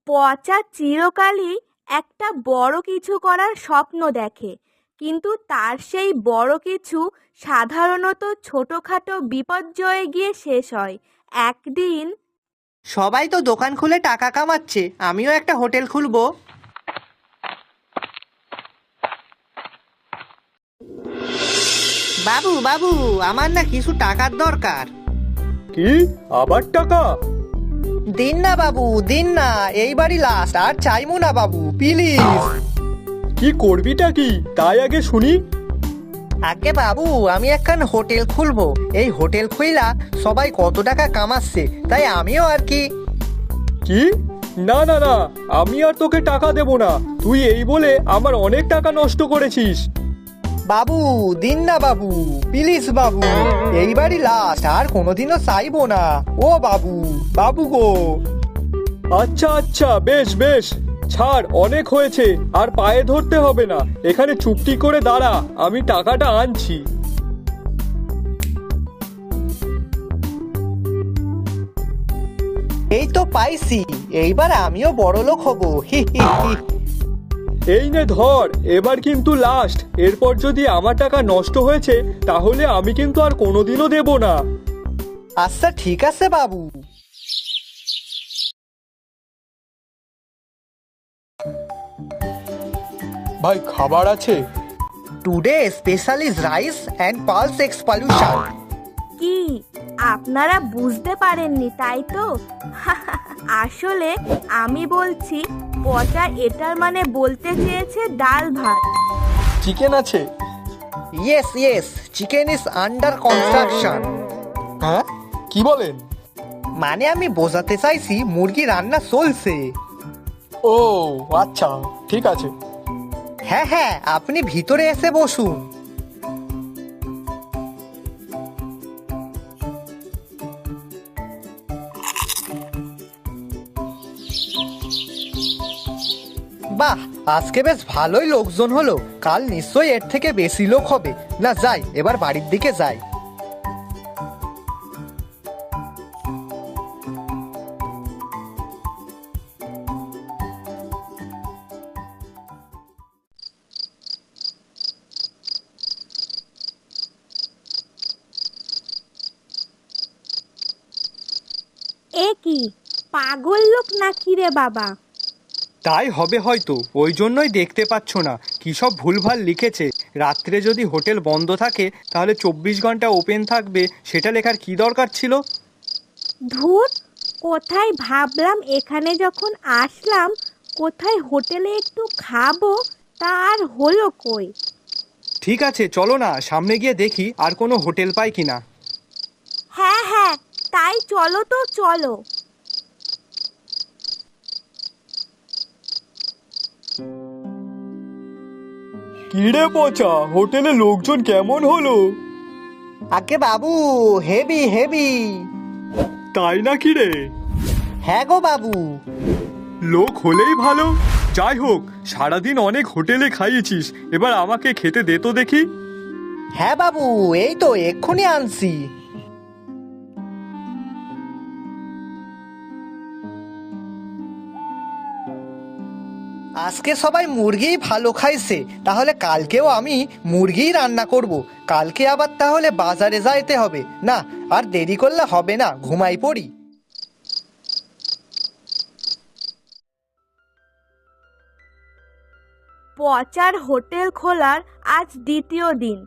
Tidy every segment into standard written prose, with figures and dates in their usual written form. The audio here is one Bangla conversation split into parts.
পচা চিরকালই একটা বড় কিছু করার স্বপ্ন দেখে, কিন্তু তার সেই বড় কিছু সাধারণত ছোটখাটো বিপর্যয়ে গিয়ে শেষ হয়। একদিন সবাই তো দোকান খুলে টাকা কামাচ্ছে, আমিও একটা হোটেল খুলবো। বাবু বাবু, আমার না কিছু টাকার দরকার। কি? আবার টাকা? দিন না বাবু, দিন না, এইবারই লাস্ট, আর চাইমু না বাবু, প্লিজ। কি করবিটা কি তাই আগে শুনি। আগে বাবু, আমি একখান হোটেল খুলবো। এই হোটেল খুইলা সবাই কত টাকা কামাচ্ছে, তাই আমিও আর কি। কি? না না না, আমি আর তোকে টাকা দেব না। তুই এই বলে আমার অনেক টাকা নষ্ট করেছিস। বাবু দিন না বাবু, প্লিজ বাবু, এইবারই লাস্ট, আর কোনোদিনও চাইবো না। ও বাবু, বাবু গো। আচ্ছা আচ্ছা, বেশ বেশ, ছাড়, অনেক হয়েছে, আর পায়ে ধরতে হবে না। এখানে চুপটি করে দাঁড়া, আমি টাকাটা আনছি। এই তো পাইছি, এইবার আমিও বড় লোক হবো, হি হি হি। এই নে ধর, এবার কিন্তু লাস্ট। এরপর যদি আমার টাকা নষ্ট হয়েছে তাহলে আমি কিন্তু আর কোনোদিনও দেব না। আচ্ছা ঠিক আছে বাবু। ভাই, খাবার আছে? Today special is rice and pulse expulsion. কি আপনারা বুঝতে পারেননি তাই তো? আসলে আমি বলছি, পচা এটার মানে বলতে চেয়েছে ডাল ভাত। চিকেন আছে? Yes yes, chicken is under construction. হ্যাঁ, কি বলেন? মানে আমি বোঝাতে চাইছি মুরগি রান্না চলছে। ও আচ্ছা, ঠিক আছে। হ্যাঁ হ্যাঁ, আপনি ভিতরে এসে বসুন। বাহ, আজকে বেশ ভালোই লোকজন হলো। কাল নিশ্চয়ই এর থেকে বেশি লোক হবে। না যাই, এবার বাড়ির দিকে যাই। এ কি পাগল লোক নাকি রে বাবা? তাই হবে হয়তো, ওই জন্যই দেখতে পাচ্ছ না কী সব ভুলভাল লিখেছে। রাত্রে যদি হোটেল বন্ধ থাকে তাহলে 24 ঘন্টা ওপেন থাকবে, সেটা লেখার কি দরকার ছিল? ধুর, কোথায় ভাবলাম এখানে যখন আসলাম কোথায় হোটেলে একটু খাবো, তা আর হলো কই। ঠিক আছে, চলো না সামনে গিয়ে দেখি আর কোনো হোটেল পাই কিনা। হ্যাঁ হ্যাঁ, তাই চলো তো চলো। কি রে পচা, হোটেলে লোকজন কেমন হলো? আগে বাবু, হেভি হেভি। তাই নাকি রে? হ্যাঁ গো বাবু। লোক হলেই ভালো। যাই হোক, সারাদিন অনেক হোটেলে খাইয়েছিস, এবার আমাকে খেতে দে তো দেখি। হ্যাঁ বাবু, এই তো এক্ষুনি আনছি। আজকে সবাই মুরগিই ভালো খাইছে, তাহলে কালকেও আমি মুরগিই রান্না করব। কালকে আবার তাহলে বাজারে যাইতে হবে। না, আর দেরি করলে হবে না, ঘুমাই পড়ি। পচার হোটেল খোলার আজ দ্বিতীয় দিন,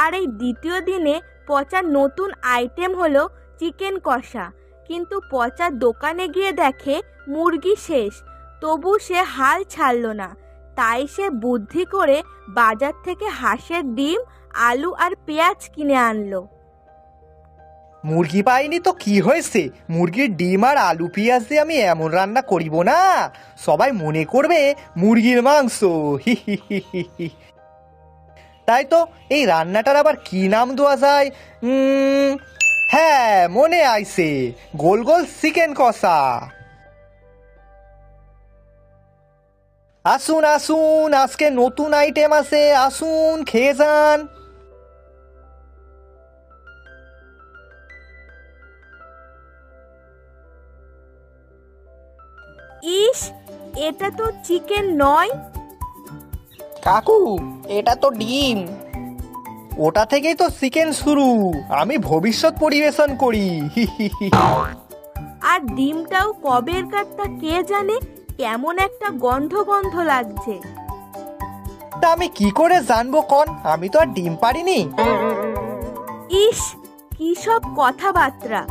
আর এই দ্বিতীয় দিনে পচার নতুন আইটেম হলো চিকেন কষা। কিন্তু পচার দোকানে গিয়ে দেখে মুরগি শেষ, তবু সে হাল ছাড়ল না। তাই সে বুদ্ধি করে বাজার থেকে হাঁসের ডিম, আলু আর পেঁয়াজ কিনে আনলো। মুরগি পাইনি তো কি হয়েছে, মুরগির ডিম আর আলু পেঁয়াজ দিয়ে আমি এমন রান্না করিব না, সবাই মনে করবে মুরগির মাংস। হি হি হি হি হি। তাই তো এই রান্নাটার আবার কি নাম দেওয়া যায়? হ্যাঁ, মনে আইছে, গোল গোল চিকেন কষা। আসুন আসুন, আজকে নতুন আইটেম আছে, আসুন খেয়ে যান। ইস, এটা তো চিকেন নয়। কাকু, এটা তো ডিম। ওটা থেকেই তো চিকেন শুরু। আমি ভবিষ্যৎ পরিবেশন করি। হি হি হি। আর ডিমটাও কবের কারটা কে জানে, কেমন একটা গন্ধ গন্ধ লাগছে। তা আমি কি করে জানবো কন? আমি তো আর ডিম পারিনি। ইস, কি সব কথাবার্তা!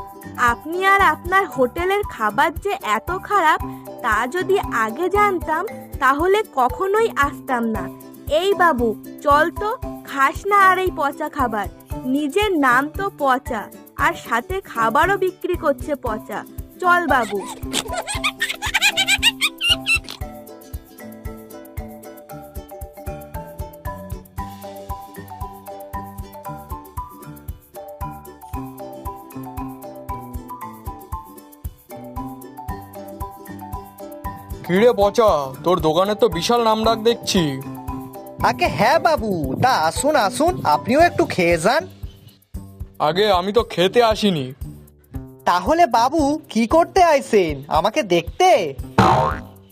আপনি আর আপনার হোটেলের খাবার যে এত খারাপ, তা যদি আগে জানতাম তাহলে কখনোই আসতাম না। এই বাবু, চল তো, খাস না আর এই পচা খাবার। নিজের নাম তো পচা, আর সাথে খাবারও বিক্রি করছে পচা। চল বাবু। কিরে পচা, তোর দোকানে তো বিশাল নামডাক দেখছি। আগে হ্যাঁ বাবু, তা আসুন আসুন, আপনিও একটু খেয়ে যান। আগে আমি তো খেতে আসিনি। তাহলে বাবু কি করতে আইছেন? আমাকে দেখতে?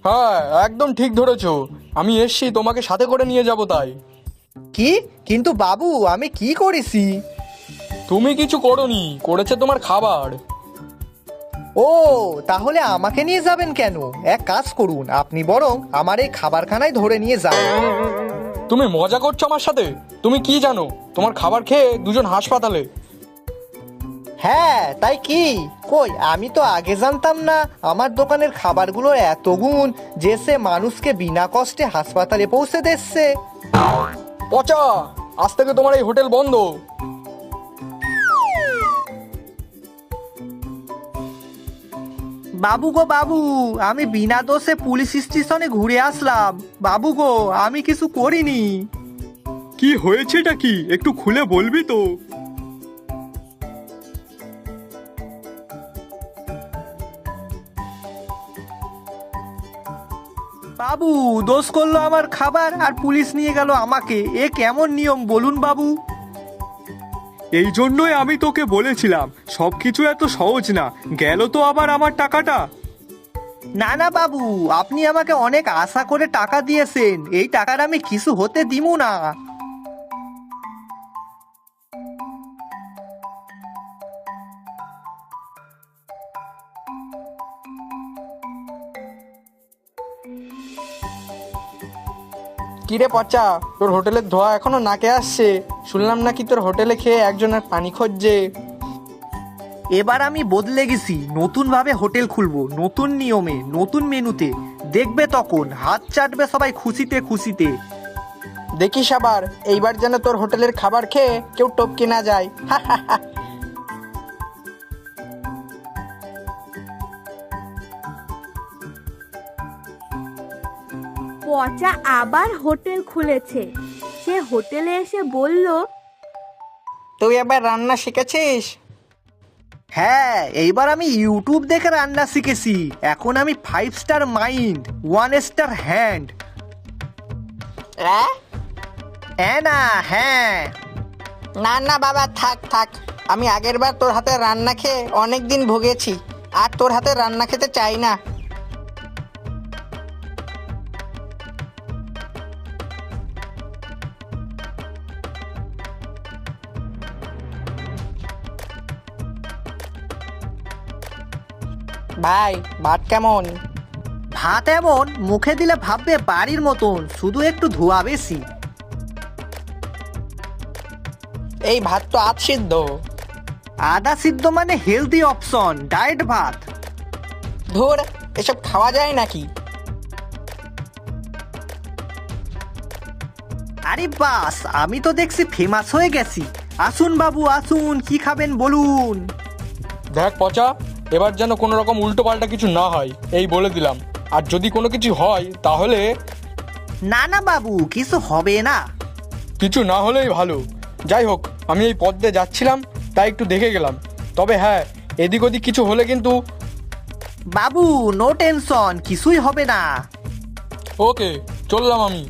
হ্যাঁ, একদম ঠিক ধরেছো। আমি এসছি তোমাকে সাথে করে নিয়ে যাব তাই। কি? কিন্তু বাবু আমি কি করেছি? তুমি কিছু করোনি, করেছে তোমার খাবার। ও, তাহলে আমাকে নিয়ে যাবেন কেন? এক কাজ করুন, আপনি বরং আমার এই খাবারখানায় ধরে নিয়ে যান। তুমি মজা করছো আমার সাথে? তুমি কি জানো তোমার খাবার খেয়ে দুজন হাসপাতালে? হ্যাঁ, তাই কি? কই, আমি তো আগে জানতাম না আমার দোকানের খাবারগুলোর এত গুণ যে সে মানুষকে বিনা কষ্টে হাসপাতালে পৌঁছে দিচ্ছে। পচা, আজ থেকে তোমার এই হোটেল বন্ধ। বাবু গো বাবু, আমি বিনা দোষে পুলিশ স্টেশনে ঘুরে আসলাম। বাবু গো, আমি কিছু করিনি। কি হয়েছেটা কি, একটু খুলে বলবি তো? বাবু, দোষ করলো আমার খাবার আর পুলিশ নিয়ে গেল আমাকে। এ কেমন নিয়ম বলুন বাবু? এই জন্যই আমি তোকে বলেছিলাম সবকিছু এত সহজ না। গেল তো আবার আমার টাকাটা। না না বাবু, আপনি আমাকে অনেক আশা করে টাকা দিয়েছেন, এই টাকার আমি কিছু হতে দিমু না। কিরে পচা, তোর হোটেলের ধোয়া এখনো নাকে আসছে। শুনলাম নাকি তোর হোটেলে খেয়ে একজনের পানি খুঁজছে। এবার আমি বদলে গেছি, নতুন ভাবে হোটেল খুলবো, নতুন নিয়মে, নতুন মেনুতে। দেখবে তখন হাত চাটবে সবাই খুশিতে খুশিতে। দেখিস আবার এইবার যেন তোর হোটেলের খাবার খেয়ে কেউ টপকে না যায়। পচা আবার হোটেল খুলেছে। সে হোটেলে এসে বলল, তুই এবার রান্না শিখেছিস? হ্যাঁ, এইবার আমি ইউটিউব দেখে রান্না শিখেছি। এখন আমি 5 স্টার মাইন্ড, 1 স্টার হ্যান্ড। হ্যাঁ না, হ্যাঁ। না না বাবা, থাক থাক। আমি আগের বার তোর হাতে রান্না খেয়ে অনেক দিন ভুগেছি, আর তোর হাতে রান্না খেতে চাই না। ভাই, ভাত কেমন? ভাত এমন মুখে দিলে ভাববে বাড়ির মতন, শুধু একটু ধোয়া বেশি। এই ভাত তো আধ সিদ্ধ। আদা সিদ্ধ মানে হেলদি অপশন, ডায়েট ভাত। ধুর, এসব খাওয়া যায় নাকি? আরে বাস, আমি তো দেখছি ফেমাস হয়ে গেছি। আসুন বাবু আসুন, কি খাবেন বলুন। দেখ পচা, এবার যেন কোনো রকম উল্টো পাল্টা কিছু না হয়, এই বলে দিলাম। আর যদি কোনো কিছু হয় তাহলে? না না বাবু, কিছু হবে না। কিছু না হলেই ভালো। যাই হোক, আমি এই পথ দিয়ে যাচ্ছিলাম তাই একটু দেখে গেলাম। তবে হ্যাঁ, এদিক ওদিক কিছু হলে কিন্তু। বাবু নো টেনশন, কিছুই হবে না। ওকে, চললাম আমি।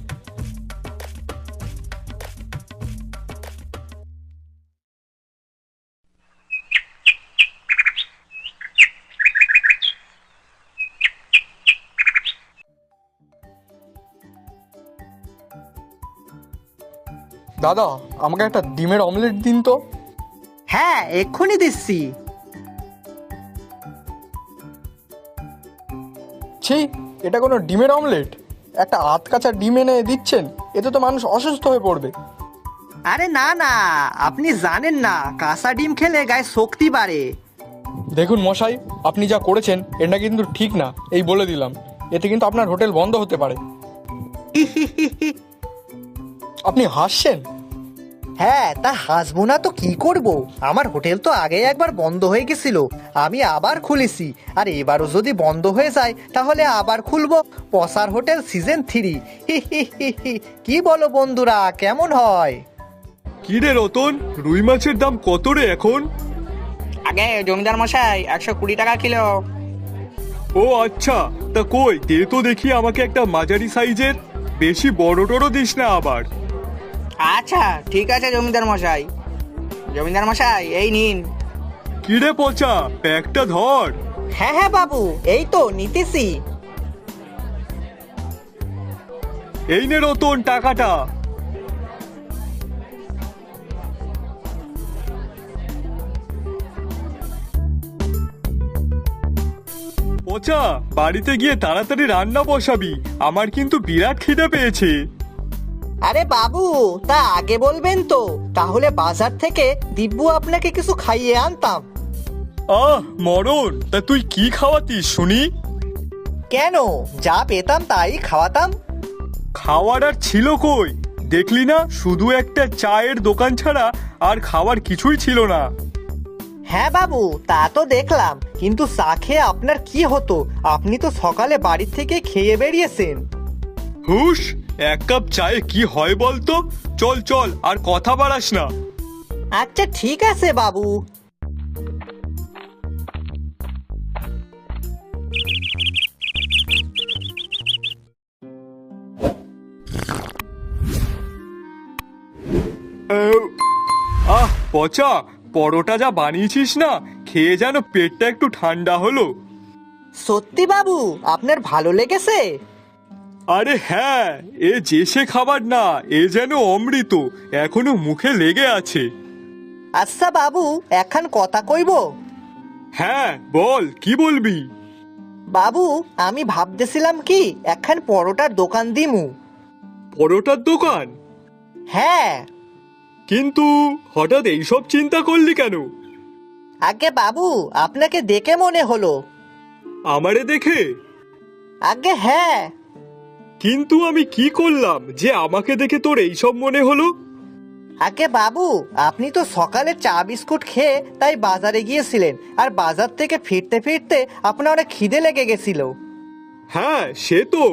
দাদা, আমাকে একটা ডিমের অমলেট দিন তো। হ্যাঁ, এক্ষুনি দিচ্ছি। ছি, এটা কোনো ডিমের অমলেট? একটা আধ কাঁচা ডিম এনে দিচ্ছেন, এতে তো মানুষ অসুস্থ হয়ে পড়বে। আরে না না, আপনি জানেন না কাঁচা ডিম খেলে গায়ে শক্তি বাড়ে। দেখুন মশাই, আপনি যা করেছেন এটা কিন্তু ঠিক না, এই বলে দিলাম। এতে কিন্তু আপনার হোটেল বন্ধ হতে পারে। আপনি হাসছেন? হ্যাঁ, তা হাসবো না তো কি করব? আমার হোটেল তো আগে একবার বন্ধ হয়ে গেছিল, আমি আবার খুলেছি। আর এবারও যদি বন্ধ হয়ে যায় তাহলে আবার খুলবো পসার হোটেল সিজন 3। কি বলো বন্ধুরা, কেমন হয়? কি রে রতন, রুই মাছের দাম কত রে এখন? আগে জমিদার মশাই 120 টাকা কিলো। ও আচ্ছা, তা কই দে তো দেখি আমাকে একটা মাঝারি সাইজের। বেশি বড় টড়ো দিস না আবার। আচ্ছা ঠিক আছে জমিদার মশাই। জমিদার মশাই এই নিন। কি রে পচা, প্যাকটা ধর। হ্যাঁ হ্যাঁ বাবু, এই তো নিতেছি। এই নে রতন টাকাটা। পচা, বাড়িতে গিয়ে তাড়াতাড়ি রান্না বসাবি, আমার কিন্তু বিরাট খিদে পেয়েছে। আরে বাবু, তা আগে বলবেন তো, তাহলে বাজার থেকে দিব্যু আপনাকে কিছু খাইয়ে আনতাম। আহ মরণ, তা তুই কি খাওয়াতিস শুনি? কেন, যা পেতাম তাই খাওয়াতাম। খাওয়ার আর ছিল কই? দেখলি না, শুধু একটা চায়ের দোকান ছাড়া আর খাওয়ার কিছুই ছিল না। হ্যাঁ বাবু, তা তো দেখলাম, কিন্তু চা খেয়ে আপনার কি হতো? আপনি তো সকালে বাড়ি থেকে খেয়ে বেরিয়েছেন। হুস, এক কাপ চায়ে কি হয় বলতো? চল চল, আর কথা বাড়াস না। আচ্ছা ঠিক আছে বাবু। আহ পচা, পরোটা যা বানিয়েছিস না, খেয়ে যেন পেটটা একটু ঠান্ডা হলো। সত্যি বাবু, আপনার ভালো লেগেছে? আরে হ্যাঁ, এ যে সে খাবার না, এ যেন অমৃত, এখনো মুখে লেগে আছে। আচ্ছা বাবু, এখন কথা কইব। হ্যাঁ বল, কি বলবি? বাবু, আমি ভাবতেছিলাম কি এখন পরোটার দোকান দিমু। পরোটার দোকান? হ্যাঁ। কিন্তু হঠাৎ এইসব চিন্তা করলি কেন? আগে বাবু, আপনাকে দেখে মনে হলো। আমারে দেখে? আগে হ্যাঁ। কিন্তু আমি কি করলাম যে আমাকে দেখে তোর এইসব মনে হলো? আগে বাবু, আপনি তো সকালে চা বিস্কুট খেয়ে তাই বাজারে গিয়েছিলেন, আর বাজার থেকে ফিরতে ফিরতে আপনার অনেক খিদে লেগে গেছিল। হ্যাঁ সে তো।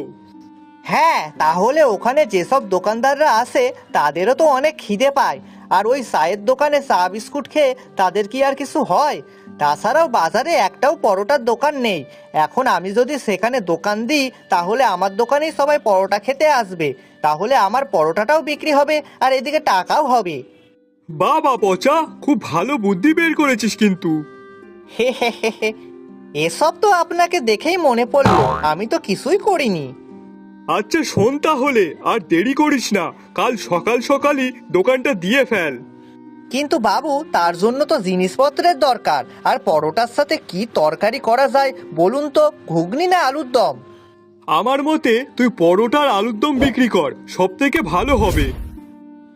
হ্যাঁ, তাহলে ওখানে যেসব দোকানদাররা আসে তাদেরও তো অনেক খিদে পায়, আর ওই চায়ের দোকানে চা বিস্কুট খেয়ে তাদের কি আর কিছু হয়? তাছাড়াও বাজারে একটাও পরোটার দোকান নেই। এখন আমি যদি সেখানে দোকান দিই তাহলে আমার দোকানেই সবাই পরোটা খেতে আসবে, তাহলে আমার পরোটাটাও বিক্রি হবে আর এদিকে টাকাও হবে। বাবা পচা, খুব ভালো বুদ্ধি বের করেছিস কিন্তু। হে হে হে হে, এসব তো আপনাকে দেখেই মনে পড়লো, আমি তো কিছুই করিনি। আচ্ছা শোন তাহলে, আর দেরি করিস না, কাল সকাল সকালই দোকানটা দিয়ে ফেল। কিন্তু বাবু, তার জন্য তো জিনিসপত্রের দরকার, আর পরোটার সাথে কি তরকারি করা যায় বলুন তো, ঘুগনি না আলুর দম? আমার মতে তুই পরোটার আলুর দম বিক্রি কর, সব থেকে ভালো হবে।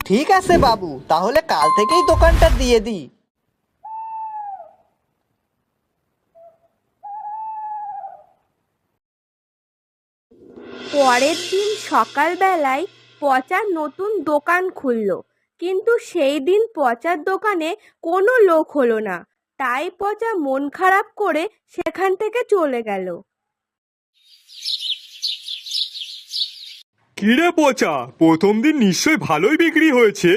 ঠিক আছে বাবু, তাহলে কাল থেকেই দোকানটা দিয়ে দিই। পরের দিন সকালবেলায় পচার নতুন দোকান খুলল, কিন্তু সেই দিন পচার দোকানে কোনো লোক হলো না। তাই পচা মন খারাপ করে সেখান থেকে চলে গেল। কিরে পচা, প্রথম দিন নিশ্চয়ই ভালোই বিক্রি হয়েছে?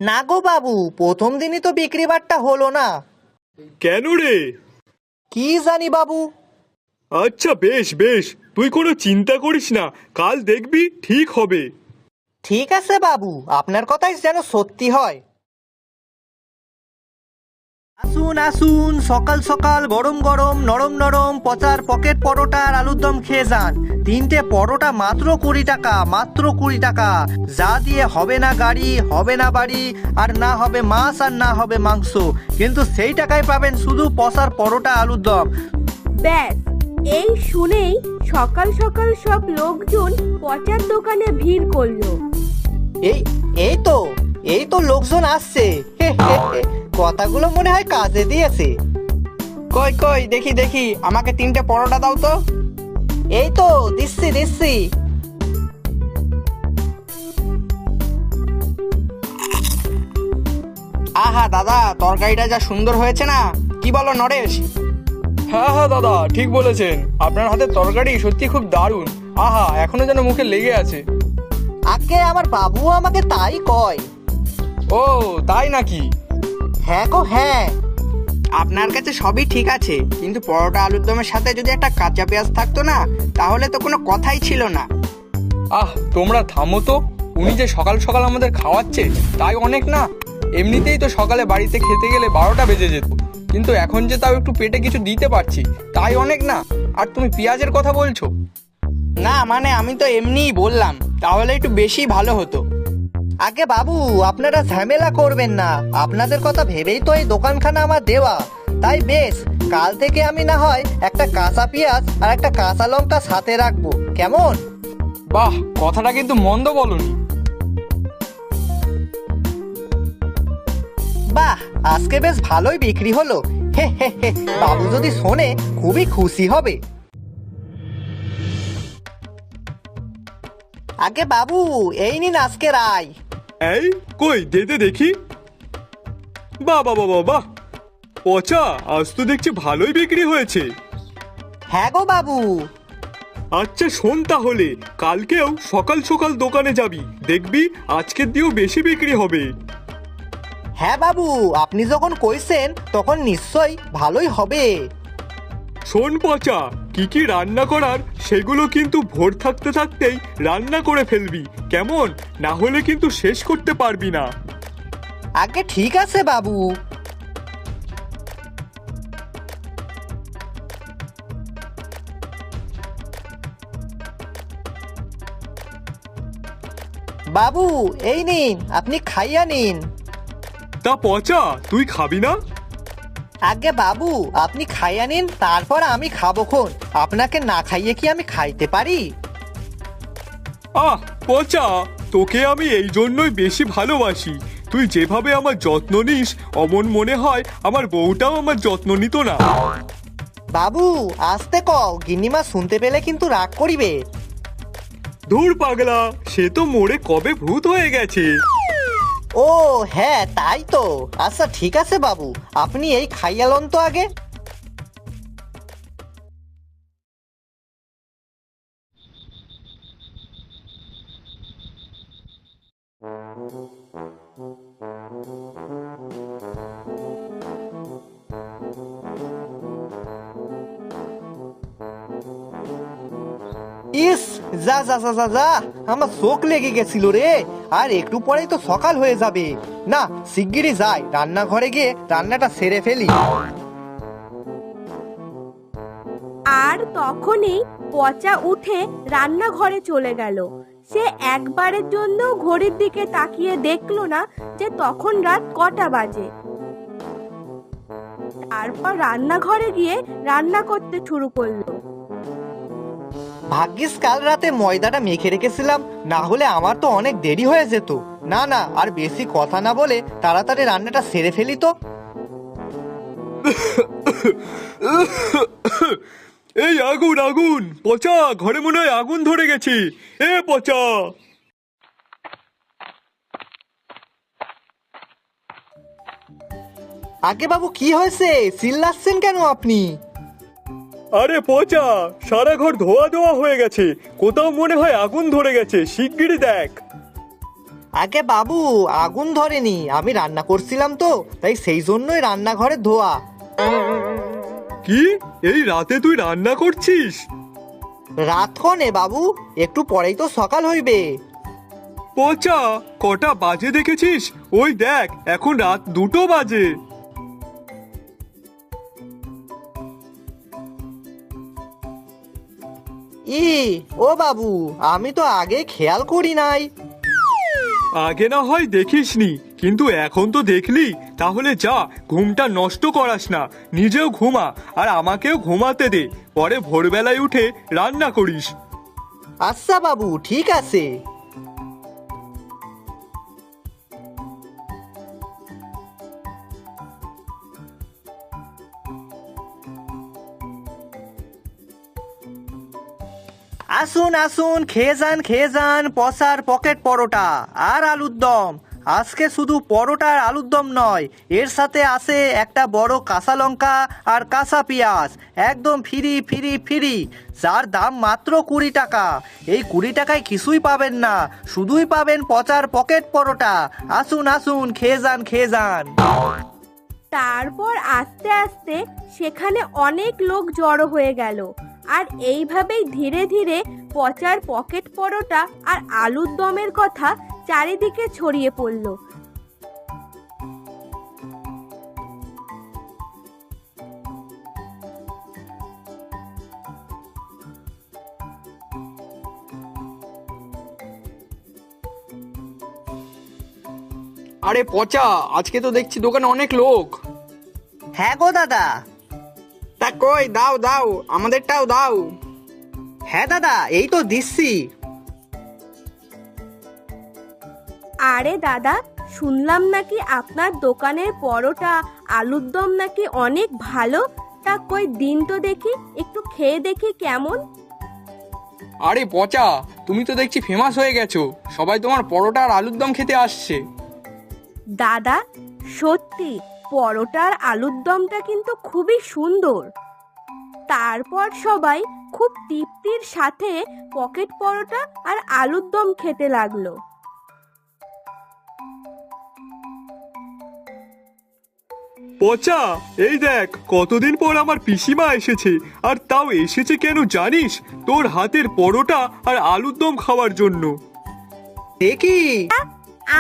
না গো বাবু, প্রথম দিনই তো বিক্রি বাট্টা হলো না। কেন রে? কি জানি বাবু। আচ্ছা বেশ বেশ, তুই কোনো চিন্তা করিস না, কাল দেখবি ঠিক হবে। ঠিক আছে বাবু, আপনার কথাই যেন সত্যি হয়। আসুন আসুন, সকাল সকাল গরম গরম নরম নরম পচার পকেট পরোটা আর আলুর দম খেয়ে যান। 3টে পরোটা মাত্র 20 টাকা, মাত্র 20 টাকা। যা দিয়ে হবে না গাড়ি, হবে না বাড়ি, আর না হবে মাছ, আর না হবে মাংস, কিন্তু সেই টাকায় পাবেন শুধু পচার পরোটা আলুর দম। ব্যাস, এই শুনেই সকাল সকাল সব লোকজন পচার দোকানে ভিড় করলো। এই এই তো এই তো লোকজন আসছে। হে হে হে, কথাগুলো মনে হয় কাজে দিয়েছে। কই কই দেখি দেখি, আমাকে 3টে পরোটা দাও তো। এই তো দিচ্ছি দিচ্ছি। আহা দাদা, তরকারিটা যা সুন্দর হয়েছে না, কি বলো নরেশ? হ্যাঁ হ্যাঁ দাদা, ঠিক বলেছেন। আপনার হাতের তরকারি সত্যি খুব দারুণ। আহা, এখনো যেন মুখে লেগে আছে। আগে আমার বাবু আমাকে তাই কয়। ও তাই নাকি? হ্যাঁ গো হ্যাঁ। আপনার কাছে সবই ঠিক আছে, কিন্তু পরোটা আলুর দমের সাথে যদি একটা কাঁচা পেঁয়াজ থাকতো না, তাহলে তো কোনো কথাই ছিল না। আহ, তোমরা থামো তো। উনি যে সকাল সকাল আমাদের খাওয়াচ্ছে তাই অনেক না? এমনিতেই তো সকালে বাড়িতে খেতে গেলে 12টা বেজে যেত, কিন্তু এখন যে তাও একটু পেটে কিছু দিতে পারছি তাই অনেক না? আর তুমি পেঁয়াজের কথা বলছো? না মানে আমি তো এমনিই বললাম, তাহলে একটু বেশি ভালো হতো। আগে বাবু, আপনারা ঝামেলা করবেন না, আপনাদের কথা ভেবেই তো এই দোকানখানা আমার দেওয়া। তাই বেশ, কাল থেকে আমি না হয় একটা কাঁচা পেঁয়াজ আর একটা কাঁচা লঙ্কা সাথে রাখবো, কেমন? বাহ, কথাটা কিন্তু মন্দ বলনি। বাহ, আজকে বেশ ভালোই বিক্রি হলো। হে হে হে, বাবু যদি শোনে খুবই খুশি হবে। আগে বাবু, এই নিন আজকের আয়। এই কই দে দে দেখি। বাহ বাহ বাহ বাহ, পচা, আজ তো দেখছি ভালোই বিক্রি হয়েছে। হ্যাঁ গো বাবু। আচ্ছা শোন, তাহলে কালকেও সকাল সকাল দোকানে যাবি, দেখবি আজকের দিয়েও বেশি বিক্রি হবে। হ্যাঁ বাবু, আপনি যখন কইছেন তখন নিশ্চয়ই ভালোই হবে। শোন পচা, কি কি রান্না করার সেগুলো কিন্তু ভোর থাকতে থাকতেই রান্না করে ফেলবি, কেমন? না হলে কিন্তু শেষ করতে পারবি না। আগে ঠিক আছে বাবু। বাবু এই নিন, আপনি খাইয়া নিন। তা পচা, তুই খাবি না? আগে বাবু, আপনি খাইয়া নিন, তারপর আমি খাবো খন। আপনাকে না খাইয়ে কি আমি খাইতে পারি? আহ পচা, তোকে আমি এই জন্যই বেশি ভালোবাসি। তুই যেভাবে আমার যত্ন নিস, অমন মনে হয় আমার বউটাও আমার যত্ন নিত না। বাবু আসতে কও, গিন্নিমা শুনতে পেলে কিন্তু রাগ করিবে। ধুর পাগলা, সে তো মোড়ে কবে ভূত হয়ে গেছে। ও হ্যাঁ, তাই তো। আচ্ছা ঠিক আছে বাবু, আপনি এই খাইয়া লন তো আগে। ইস, যা যা যা যা যা, আমার চোখ লেগে গেছিল রে। আর একটু পরেই তো সকাল হয়ে যাবে। না, শিগগিরই যাই, রান্নাঘরে গিয়ে রান্নাটা সেরে ফেলি। আর তখনই পচা উঠে রান্নাঘরে চলে গেল। সে একবারের জন্য ঘড়ির দিকে তাকিয়ে দেখলো না যে তখন রাত কটা বাজে। তারপর রান্নাঘরে গিয়ে রান্না করতে শুরু করলো। ভাগ্যিস কাল রাতে ময়দাটা মেখে রেখেছিলাম, না হলে আমার তো অনেক দেরি হয়ে যেত। না না, আর বেশি কথা না বলে তাড়াতাড়ি রান্নাটা সেরে ফেলি তো। এই আগুন আগুন, পচা, ঘরে মনে হয় আগুন ধরে গেছে। এ পচা! আগে বাবু, কি হয়েছে? চিল্লাচ্ছেন কেন আপনি? আরে পচা, সারা ঘর ধোয়া ধোয়া হয়ে গেছে, কোথাও মনে হয় আগুন ধরে গেছে, শিগগিরই দেখ। আগে বাবু, আগুন ধরেনি, আমি রান্না করছিলাম তো, তাই সেই জন্যই রান্নাঘরে ধোয়া। কি, এই রাতে তুই রান্না করছিস? রাত কনে বাবু, একটু পরেই তো সকাল হইবে। পচা, কটা বাজে দেখেছিস? ওই দেখ, এখন রাত 2টো বাজে। ই ও বাবু, আমি তো আগে খেয়াল করি নাই। আগে না হয় দেখিসনি, কিন্তু এখন তো দেখলি। তাহলে যা, ঘুমটা নষ্ট করাস না, নিজেও ঘুমা আর আমাকেও ঘুমাতে দে। পরে ভোরবেলায় উঠে রান্না করিস। আচ্ছা বাবু, ঠিক আছে। আসুন আসুন, খেয়ে যান পসার পকেট পরোটা আর আলুর দম। আজকে শুধু পরোটা আর আলুর দম নয়, এর সাথে আছে একটা বড় কাঁচা লঙ্কা আর কাঁচা পেঁয়াজ, একদম ফ্রি ফ্রি ফ্রি, যার দাম মাত্র 20 টাকা। এই 20 টাকায় কিছুই পাবেন না, শুধুই পাবেন পচার পকেট পরোটা। আসুন আসুন, খেয়ে যান। তারপর আস্তে আস্তে সেখানে অনেক লোক জড়ো হয়ে গেল, আর এইভাবেই ধীরে ধীরে পচার পকেট পরোটা আর আলুর দমের কথা চারিদিকে ছড়িয়ে পড়ল। আরে পচা, আজকে তো দেখছি দোকানে অনেক লোক। হ্যাঁ গো দাদা। তা কই, দাও দাও, আমাদেরটাও দাও। হ্যাঁ দাদা, এই তো দিচ্ছি। আরে দাদা, শুনলাম নাকি আপনার দোকানের পরোটা আলুর দম নাকি অনেক ভালো। তা কই দিন তো দেখি, একটু খেয়ে দেখি কেমন। আরে পচা, তুমি তো দেখছি ফেমাস হয়ে গেছো, সবাই তোমার পরোটা আর আলুর দম খেতে আসছে। দাদা, সত্যি পরোটার আলুর দমটা কিন্তু খুবই সুন্দর। তারপর সবাই খুব তৃপ্তির সাথে পকেট পরোটা আর আলুর দম খেতে লাগলো। পচা, এই দেখ, কতদিন পর আমার পিসিমা এসেছে। আর তাও এসেছে কেন জানিস? তোর হাতের পরোটা আর আলুর দম খাওয়ার জন্য। দেখি।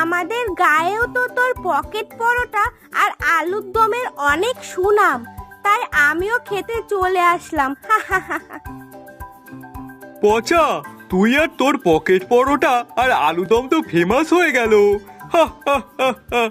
আমাদের গায়েও তো তোর পকেট পরোটা আর আলুর দমের অনেক সুনাম, তাই আমিও খেতে চলে আসলাম। পচা, তুই আর তোর পকেট পরোটা আর আলু দম তো ফেমাস হয়ে গেল। হা হা হা হা।